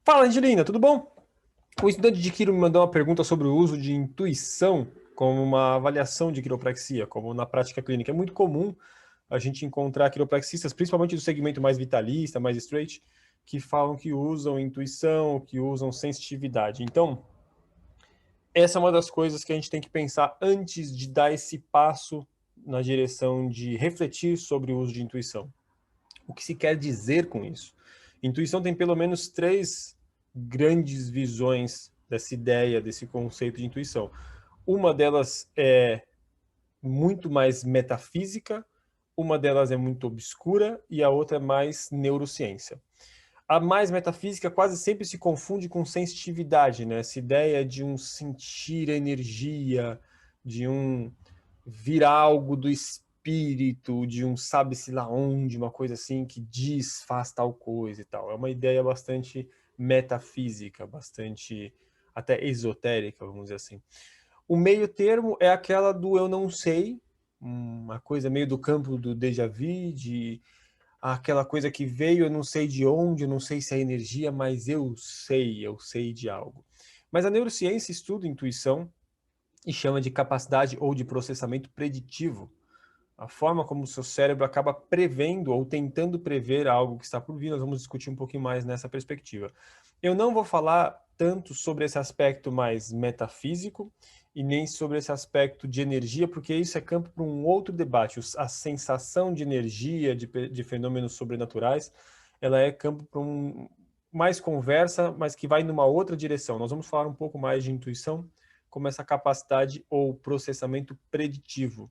Fala, Angelina, tudo bom? O estudante de Quiro me mandou uma pergunta sobre o uso de intuição como uma avaliação de quiropraxia, como na prática clínica. É muito comum a gente encontrar quiropraxistas, principalmente do segmento mais vitalista, mais straight, que falam que usam intuição, que usam sensitividade. Então, essa é uma das coisas que a gente tem que pensar antes de dar esse passo na direção de refletir sobre o uso de intuição. O que se quer dizer com isso? Intuição tem pelo menos três grandes visões dessa ideia, desse conceito de intuição. Uma delas é muito mais metafísica, uma delas é muito obscura e a outra é mais neurociência. A mais metafísica quase sempre se confunde com sensitividade, né? Essa ideia de um sentir energia, de um vir algo do espírito, de um sabe-se lá onde, uma coisa assim que diz, faz tal coisa e tal. É uma ideia bastante metafísica, bastante até esotérica, vamos dizer assim. O meio termo é aquela do eu não sei, uma coisa meio do campo do déjà vu, de aquela coisa que veio, eu não sei de onde, eu não sei se é energia, mas eu sei de algo. Mas a neurociência estuda intuição e chama de capacidade ou de processamento preditivo. A forma como o seu cérebro acaba prevendo ou tentando prever algo que está por vir, nós vamos discutir um pouquinho mais nessa perspectiva. Eu não vou falar tanto sobre esse aspecto mais metafísico e nem sobre esse aspecto de energia, porque isso é campo para um outro debate. A sensação de energia, de fenômenos sobrenaturais, ela é campo para mais conversa, mas que vai numa outra direção. Nós vamos falar um pouco mais de intuição, como essa capacidade ou processamento preditivo.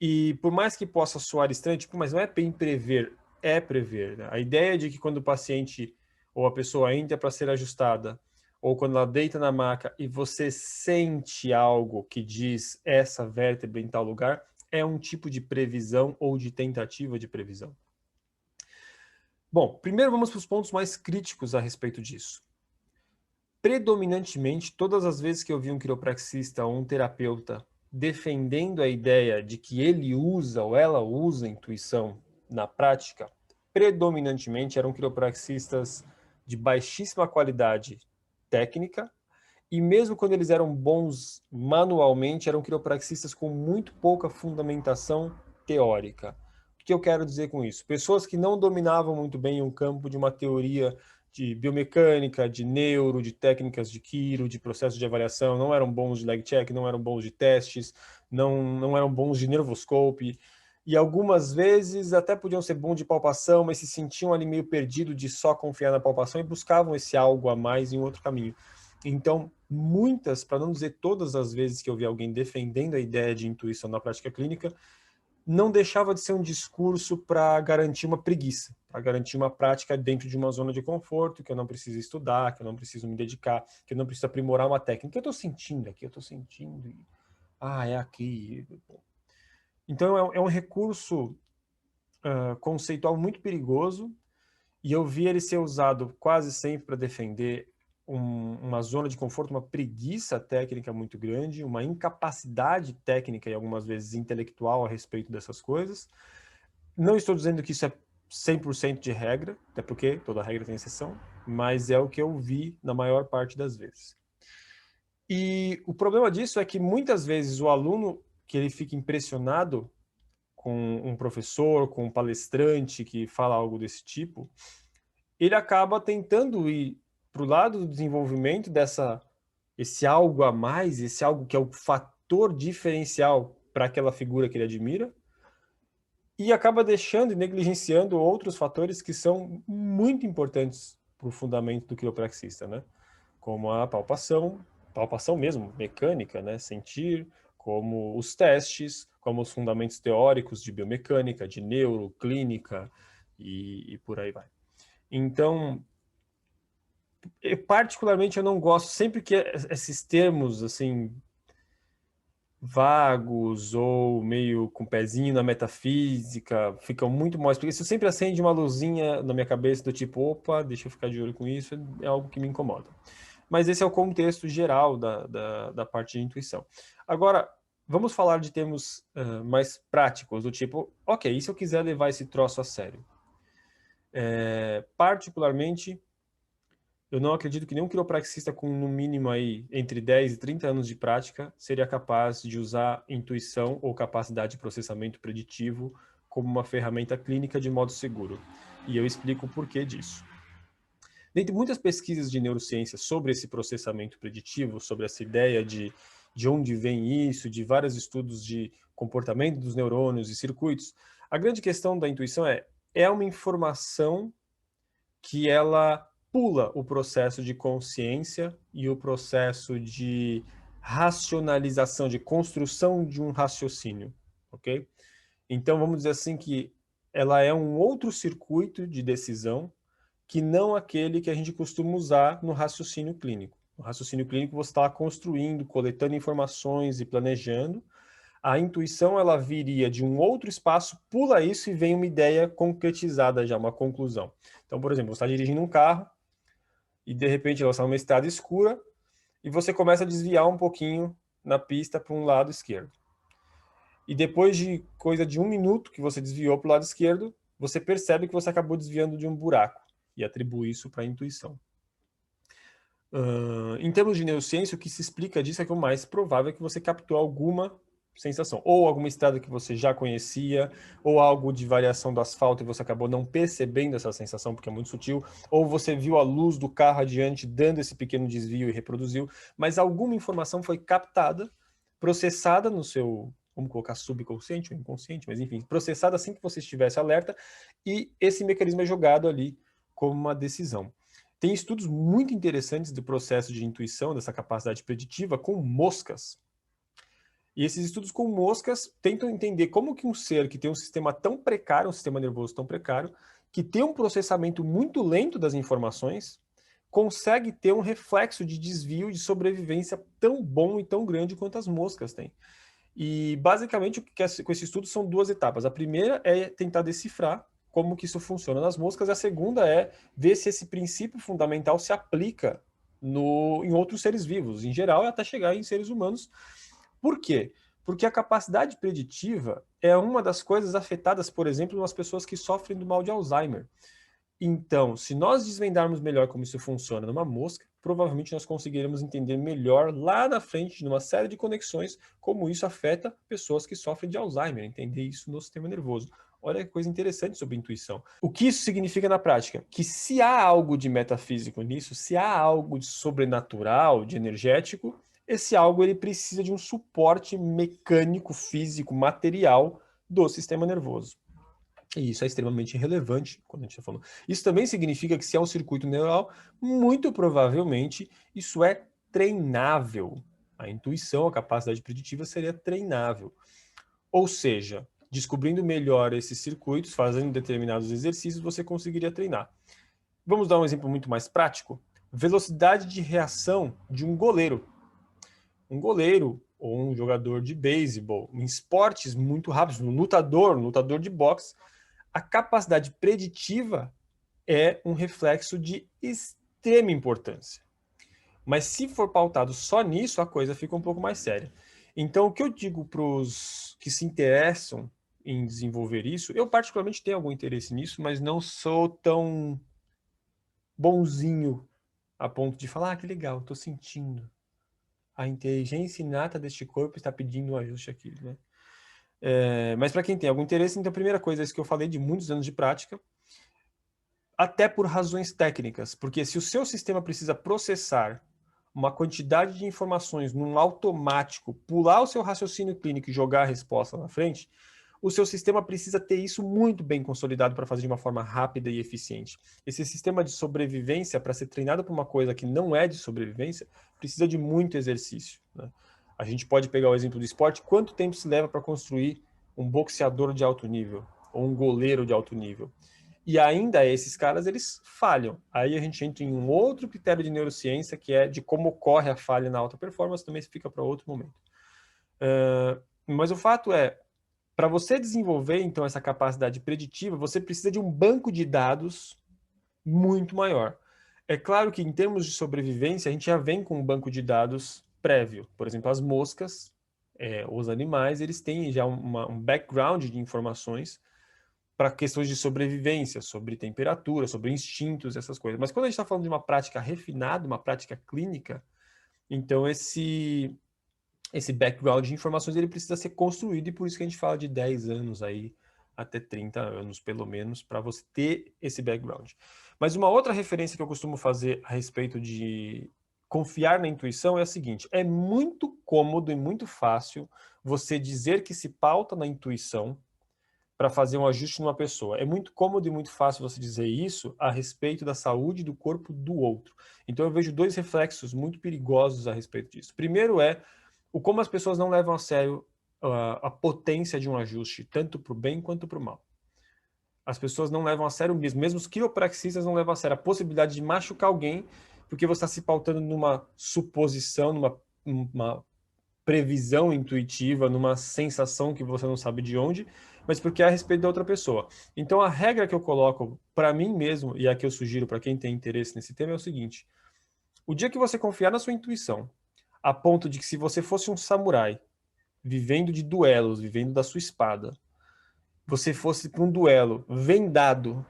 E por mais que possa soar estranho, tipo, mas não é bem prever, é prever. Né? A ideia de que quando o paciente ou a pessoa entra para ser ajustada, ou quando ela deita na maca e você sente algo que diz essa vértebra em tal lugar, é um tipo de previsão ou de tentativa de previsão. Bom, primeiro vamos para os pontos mais críticos a respeito disso. Predominantemente, todas as vezes que eu vi um quiropraxista ou um terapeuta defendendo a ideia de que ele usa ou ela usa a intuição na prática, predominantemente eram quiropraxistas de baixíssima qualidade técnica e mesmo quando eles eram bons manualmente, eram quiropraxistas com muito pouca fundamentação teórica. O que eu quero dizer com isso? Pessoas que não dominavam muito bem um campo de uma teoria de biomecânica, de neuro, de técnicas de quiro, de processo de avaliação, não eram bons de leg check, não eram bons de testes, não eram bons de nervoscope, e algumas vezes até podiam ser bons de palpação, mas se sentiam ali meio perdido de só confiar na palpação e buscavam esse algo a mais em outro caminho. Então, muitas, para não dizer todas as vezes que eu vi alguém defendendo a ideia de intuição na prática clínica, não deixava de ser um discurso para garantir uma preguiça, para garantir uma prática dentro de uma zona de conforto, que eu não preciso estudar, que eu não preciso me dedicar, que eu não preciso aprimorar uma técnica. Eu estou sentindo aqui, eu estou sentindo. É aqui. Então, é um recurso conceitual muito perigoso e eu vi ele ser usado quase sempre para defender uma zona de conforto, uma preguiça técnica muito grande, uma incapacidade técnica e algumas vezes intelectual a respeito dessas coisas. Não estou dizendo que isso é 100% de regra, até porque toda regra tem exceção, mas é o que eu vi na maior parte das vezes. E o problema disso é que muitas vezes o aluno que ele fica impressionado com um professor, com um palestrante que fala algo desse tipo, ele acaba tentando ir para o lado do desenvolvimento esse algo a mais, esse algo que é o fator diferencial para aquela figura que ele admira, e acaba deixando e negligenciando outros fatores que são muito importantes para o fundamento do quiropraxista, né? Como a palpação mesmo, mecânica, né? Sentir, como os testes, como os fundamentos teóricos de biomecânica, de neuroclínica e por aí vai. Então, particularmente eu não gosto, sempre que esses termos, assim, vagos ou meio com pezinho na metafísica, ficam muito mal explicados. Isso sempre acende uma luzinha na minha cabeça do tipo, opa, deixa eu ficar de olho com isso, é algo que me incomoda. Mas esse é o contexto geral da parte de intuição. Agora, vamos falar de termos mais práticos, do tipo, ok, e se eu quiser levar esse troço a sério? Particularmente, eu não acredito que nenhum quiropraxista com no mínimo aí entre 10 e 30 anos de prática seria capaz de usar intuição ou capacidade de processamento preditivo como uma ferramenta clínica de modo seguro. E eu explico o porquê disso. Dentre muitas pesquisas de neurociência sobre esse processamento preditivo, sobre essa ideia de onde vem isso, de vários estudos de comportamento dos neurônios e circuitos, a grande questão da intuição é uma informação que ela pula o processo de consciência e o processo de racionalização, de construção de um raciocínio, ok? Então, vamos dizer assim que ela é um outro circuito de decisão que não aquele que a gente costuma usar no raciocínio clínico. No raciocínio clínico você está construindo, coletando informações e planejando. A intuição ela viria de um outro espaço, pula isso e vem uma ideia concretizada já, uma conclusão. Então, por exemplo, você está dirigindo um carro e de repente você está numa estrada escura e você começa a desviar um pouquinho na pista para um lado esquerdo. E depois de coisa de 1 minuto que você desviou para o lado esquerdo, você percebe que você acabou desviando de um buraco e atribui isso para a intuição. Em termos de neurociência, o que se explica disso é que o mais provável é que você captou alguma sensação, ou alguma estrada que você já conhecia, ou algo de variação do asfalto e você acabou não percebendo essa sensação porque é muito sutil, ou você viu a luz do carro adiante dando esse pequeno desvio e reproduziu, mas alguma informação foi captada, processada no seu, vamos colocar subconsciente ou inconsciente, mas enfim, processada assim que você estivesse alerta, e esse mecanismo é jogado ali como uma decisão. Tem estudos muito interessantes do processo de intuição, dessa capacidade preditiva, com moscas. E esses estudos com moscas tentam entender como que um ser que tem um sistema tão precário, um sistema nervoso tão precário, que tem um processamento muito lento das informações, consegue ter um reflexo de desvio de sobrevivência tão bom e tão grande quanto as moscas têm. E basicamente o que é com esse estudo são 2 etapas. A primeira é tentar decifrar como que isso funciona nas moscas, a segunda é ver se esse princípio fundamental se aplica em outros seres vivos, em geral, até chegar em seres humanos. Por quê? Porque a capacidade preditiva é uma das coisas afetadas, por exemplo, nas pessoas que sofrem do mal de Alzheimer. Então, se nós desvendarmos melhor como isso funciona numa mosca, provavelmente nós conseguiremos entender melhor lá na frente, numa série de conexões, como isso afeta pessoas que sofrem de Alzheimer, entender isso no sistema nervoso. Olha que coisa interessante sobre intuição. O que isso significa na prática? Que se há algo de metafísico nisso, se há algo de sobrenatural, de energético, esse algo ele precisa de um suporte mecânico, físico, material do sistema nervoso. E isso é extremamente relevante quando a gente está falando. Isso também significa que se é um circuito neural, muito provavelmente isso é treinável. A intuição, a capacidade preditiva seria treinável. Ou seja, descobrindo melhor esses circuitos, fazendo determinados exercícios, você conseguiria treinar. Vamos dar um exemplo muito mais prático? Velocidade de reação de um goleiro. Um goleiro ou um jogador de beisebol, em esportes muito rápidos, um lutador de boxe, a capacidade preditiva é um reflexo de extrema importância. Mas se for pautado só nisso, a coisa fica um pouco mais séria. Então, o que eu digo para os que se interessam em desenvolver isso, eu particularmente tenho algum interesse nisso, mas não sou tão bonzinho a ponto de falar, que legal, estou sentindo. A inteligência inata deste corpo está pedindo um ajuste aqui, né? Mas para quem tem algum interesse, então a primeira coisa é isso que eu falei de muitos anos de prática, até por razões técnicas, porque se o seu sistema precisa processar uma quantidade de informações num automático, pular o seu raciocínio clínico e jogar a resposta na frente, o seu sistema precisa ter isso muito bem consolidado para fazer de uma forma rápida e eficiente. Esse sistema de sobrevivência, para ser treinado para uma coisa que não é de sobrevivência, precisa de muito exercício, né? A gente pode pegar o exemplo do esporte, quanto tempo se leva para construir um boxeador de alto nível, ou um goleiro de alto nível? E ainda esses caras, eles falham. Aí a gente entra em um outro critério de neurociência, que é de como ocorre a falha na alta performance, também fica para outro momento. Mas o fato é, para você desenvolver, então, essa capacidade preditiva, você precisa de um banco de dados muito maior. É claro que, em termos de sobrevivência, a gente já vem com um banco de dados prévio. Por exemplo, as moscas, os animais, eles têm já um background de informações para questões de sobrevivência, sobre temperatura, sobre instintos, essas coisas. Mas quando a gente está falando de uma prática refinada, uma prática clínica, então esse background de informações ele precisa ser construído, e por isso que a gente fala de 10 anos aí, até 30 anos, pelo menos, para você ter esse background. Mas uma outra referência que eu costumo fazer a respeito de confiar na intuição é a seguinte: é muito cômodo e muito fácil você dizer que se pauta na intuição para fazer um ajuste numa pessoa. É muito cômodo e muito fácil você dizer isso a respeito da saúde do corpo do outro. Então eu vejo dois reflexos muito perigosos a respeito disso. Primeiro é o como as pessoas não levam a sério a potência de um ajuste, tanto para o bem quanto para o mal. As pessoas não levam a sério mesmo os quiropraxistas não levam a sério a possibilidade de machucar alguém, porque você está se pautando numa suposição, numa previsão intuitiva, numa sensação que você não sabe de onde, mas porque é a respeito da outra pessoa. Então a regra que eu coloco para mim mesmo, e a que eu sugiro para quem tem interesse nesse tema, é o seguinte: o dia que você confiar na sua intuição, a ponto de que se você fosse um samurai, vivendo de duelos, vivendo da sua espada, você fosse para um duelo vendado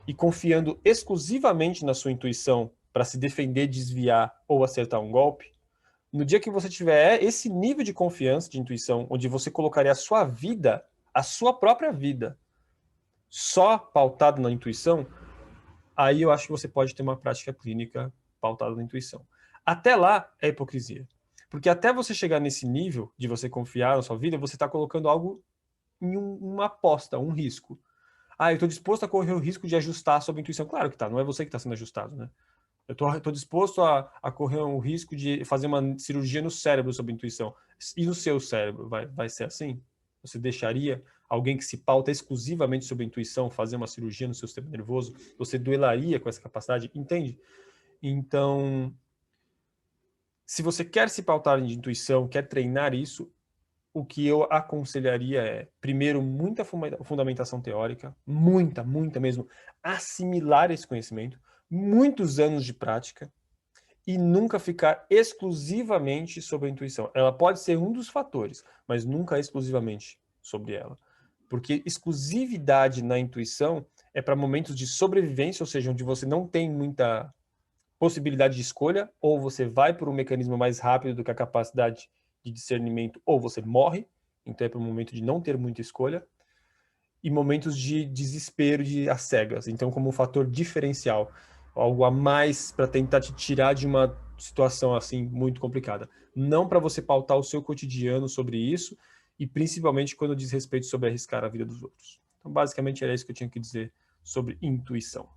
e confiando exclusivamente na sua intuição para se defender, desviar ou acertar um golpe, no dia que você tiver esse nível de confiança, de intuição, onde você colocaria a sua vida, a sua própria vida, só pautada na intuição, aí eu acho que você pode ter uma prática clínica pautada na intuição. Até lá é hipocrisia. Porque até você chegar nesse nível de você confiar na sua vida, você está colocando algo em uma aposta, um risco. Ah, eu estou disposto a correr o risco de ajustar sob a intuição. Claro que tá, não é você que está sendo ajustado, né? Eu estou disposto a correr o risco de fazer uma cirurgia no cérebro sob intuição. E no seu cérebro, vai ser assim? Você deixaria alguém que se pauta exclusivamente sobre a intuição fazer uma cirurgia no seu sistema nervoso? Você duelaria com essa capacidade? Entende? Então, se você quer se pautar de intuição, quer treinar isso, o que eu aconselharia é, primeiro, muita fundamentação teórica, muita mesmo, assimilar esse conhecimento, muitos anos de prática, e nunca ficar exclusivamente sobre a intuição. Ela pode ser um dos fatores, mas nunca exclusivamente sobre ela. Porque exclusividade na intuição é para momentos de sobrevivência, ou seja, onde você não tem muita possibilidade de escolha, ou você vai por um mecanismo mais rápido do que a capacidade de discernimento, ou você morre, então é para um momento de não ter muita escolha, e momentos de desespero, de às cegas, então como um fator diferencial, algo a mais para tentar te tirar de uma situação assim muito complicada. Não para você pautar o seu cotidiano sobre isso, e principalmente quando diz respeito sobre arriscar a vida dos outros. Então basicamente era isso que eu tinha que dizer sobre intuição.